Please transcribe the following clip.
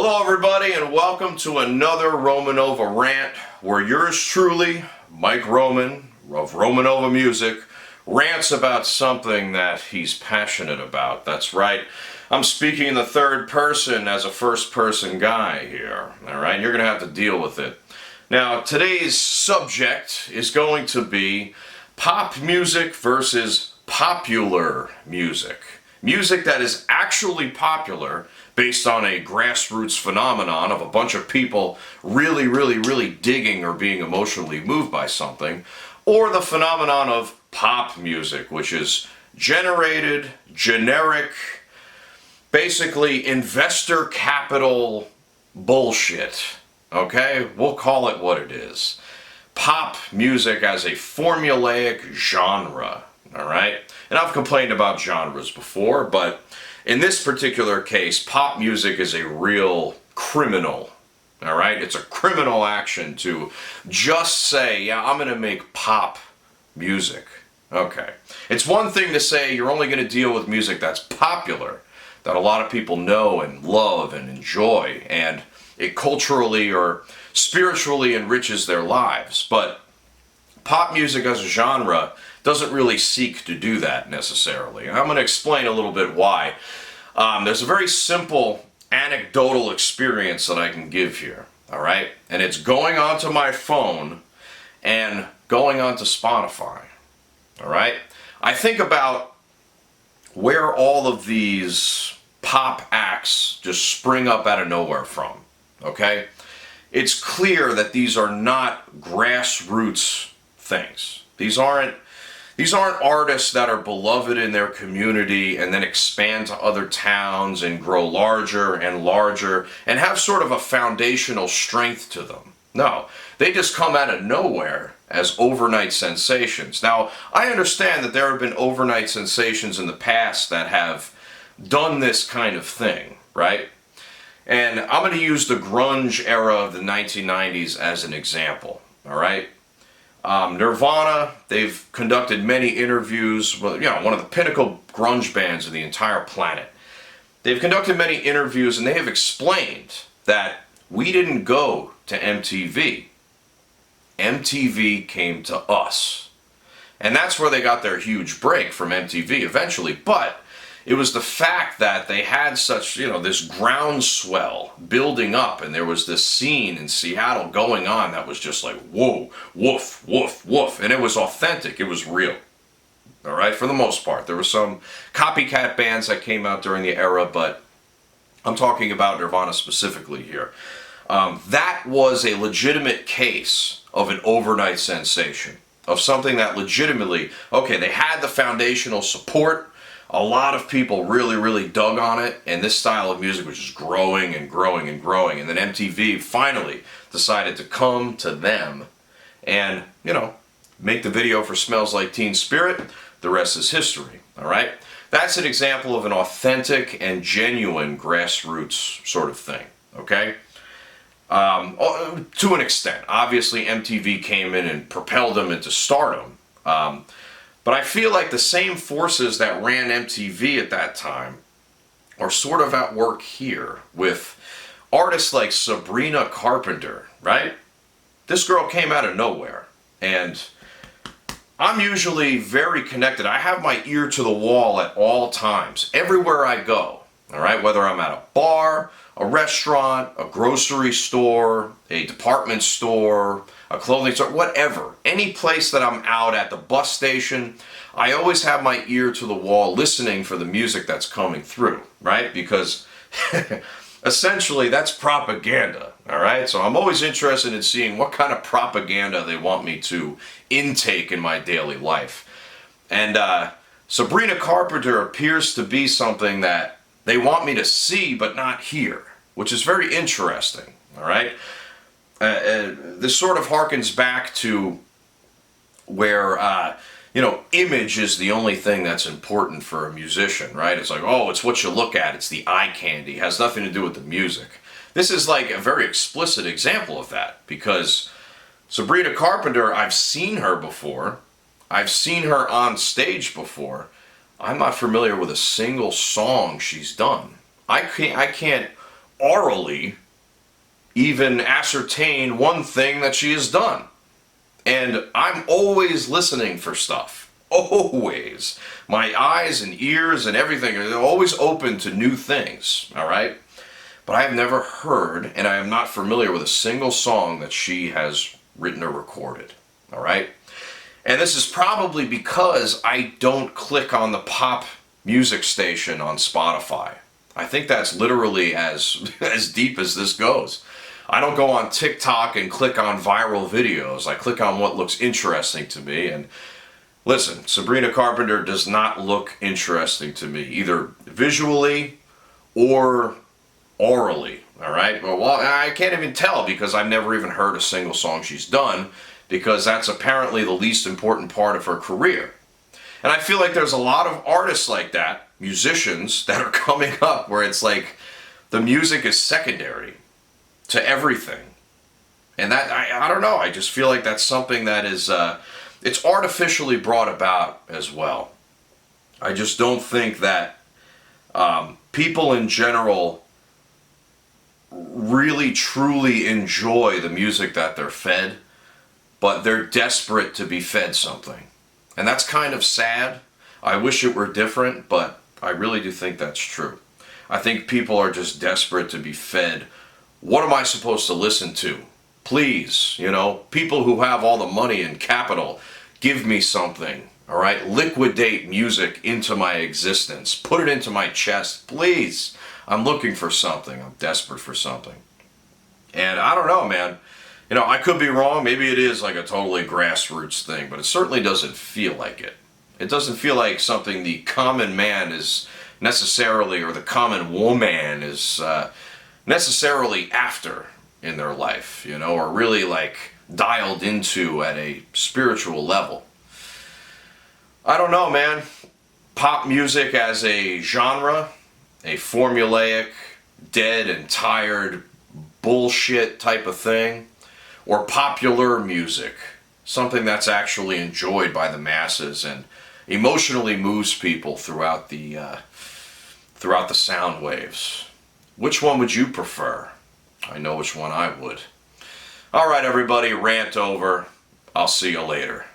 Hello everybody and welcome to another Romanova Rant, where yours truly, Mike Roman of Romanova Music, rants about something that he's passionate about. That's right, I'm speaking in the third person as a first person guy here, alright? You're going to have to deal with it. Now today's subject is going to be pop music versus popular music. Music that is actually popular based on a grassroots phenomenon of a bunch of people really digging or being emotionally moved by something, or the phenomenon of pop music, which is generated, generic, basically investor capital bullshit. Okay? We'll call it what it is. Pop music as a formulaic genre. Alright? And I've complained about genres before, but in this particular case, pop music is a real criminal. Alright? It's a criminal action to just say, yeah, I'm going to make pop music. Okay. It's one thing to say you're only going to deal with music that's popular, that a lot of people know and love and enjoy, and it culturally or spiritually enriches their lives. But pop music as a genre doesn't really seek to do that necessarily. And I'm going to explain a little bit why. There's a very simple anecdotal experience that I can give here, alright? And it's going onto my phone and going onto Spotify, alright? I think about where all of these pop acts just spring up out of nowhere from, okay? It's clear that these are not grassroots things. These aren't artists that are beloved in their community and then expand to other towns and grow larger and larger and have sort of a foundational strength to them. No, they just come out of nowhere as overnight sensations. Now, I understand that there have been overnight sensations in the past that have done this kind of thing, right? And I'm going to use the grunge era of the 1990s as an example, all right? Nirvana, they've conducted many interviews with, one of the pinnacle grunge bands of the entire planet. They've conducted many interviews and they have explained that we didn't go to MTV. MTV came to us. And that's where they got their huge break from MTV eventually, but it was the fact that they had such, this groundswell building up, and there was this scene in Seattle going on that was just like, whoa, woof, woof, woof, and it was authentic, it was real. All right, for the most part. There were some copycat bands that came out during the era, but I'm talking about Nirvana specifically here. That was a legitimate case of an overnight sensation, of something that legitimately, okay, they had the foundational support. A lot of people really dug on it, and this style of music was just growing and growing and growing, and then MTV finally decided to come to them and, make the video for Smells Like Teen Spirit. The rest is history, alright? That's an example of an authentic and genuine grassroots sort of thing, okay? To an extent. Obviously, MTV came in and propelled them into stardom. But I feel like the same forces that ran MTV at that time are sort of at work here with artists like Sabrina Carpenter, right? This girl came out of nowhere, and I'm usually very connected. I have my ear to the wall at all times, everywhere I go, all right? Whether I'm at a bar, a restaurant, a grocery store, a department store, a clothing store, whatever. Any place that I'm out at, the bus station, I always have my ear to the wall listening for the music that's coming through, right? Because essentially that's propaganda, all right? So I'm always interested in seeing what kind of propaganda they want me to intake in my daily life. And Sabrina Carpenter appears to be something that they want me to see but not hear, which is very interesting, all right? This sort of harkens back to where, image is the only thing that's important for a musician, right? It's like, oh, it's what you look at, it's the eye candy, it has nothing to do with the music. This is like a very explicit example of that, because Sabrina Carpenter, I've seen her before, I've seen her on stage before. I'm not familiar with a single song she's done. I can't orally even ascertain one thing that she has done. And I'm always listening for stuff. Always. My eyes and ears and everything are always open to new things, all right? But I have never heard, and I am not familiar with a single song that she has written or recorded, all right? And this is probably because I don't click on the pop music station on Spotify. I think that's literally as deep as this goes. I don't go on TikTok and click on viral videos. I click on what looks interesting to me. And listen, Sabrina Carpenter does not look interesting to me, either visually or orally. All right? Well, I can't even tell because I've never even heard a single song she's done, because that's apparently the least important part of her career. And I feel like there's a lot of artists like that, musicians, that are coming up where it's like the music is secondary to everything. And that, I don't know, I just feel like that's something that is, it's artificially brought about as well. I just don't think that people in general really truly enjoy the music that they're fed, but they're desperate to be fed something. And that's kind of sad. I wish it were different, but I really do think that's true. I think people are just desperate to be fed. What am I supposed to listen to? Please, people who have all the money and capital, give me something, all right? Liquidate music into my existence. Put it into my chest, please. I'm looking for something. I'm desperate for something. And I don't know, man. I could be wrong. Maybe it is like a totally grassroots thing, but it certainly doesn't feel like it. It doesn't feel like something the common man is necessarily, or the common woman is necessarily after in their life, or really like dialed into at a spiritual level. I don't know, man. Pop music as a genre, a formulaic, dead and tired bullshit type of thing, or popular music, something that's actually enjoyed by the masses and emotionally moves people throughout the sound waves. Which one would you prefer? I know which one I would. All right, everybody, rant over. I'll see you later.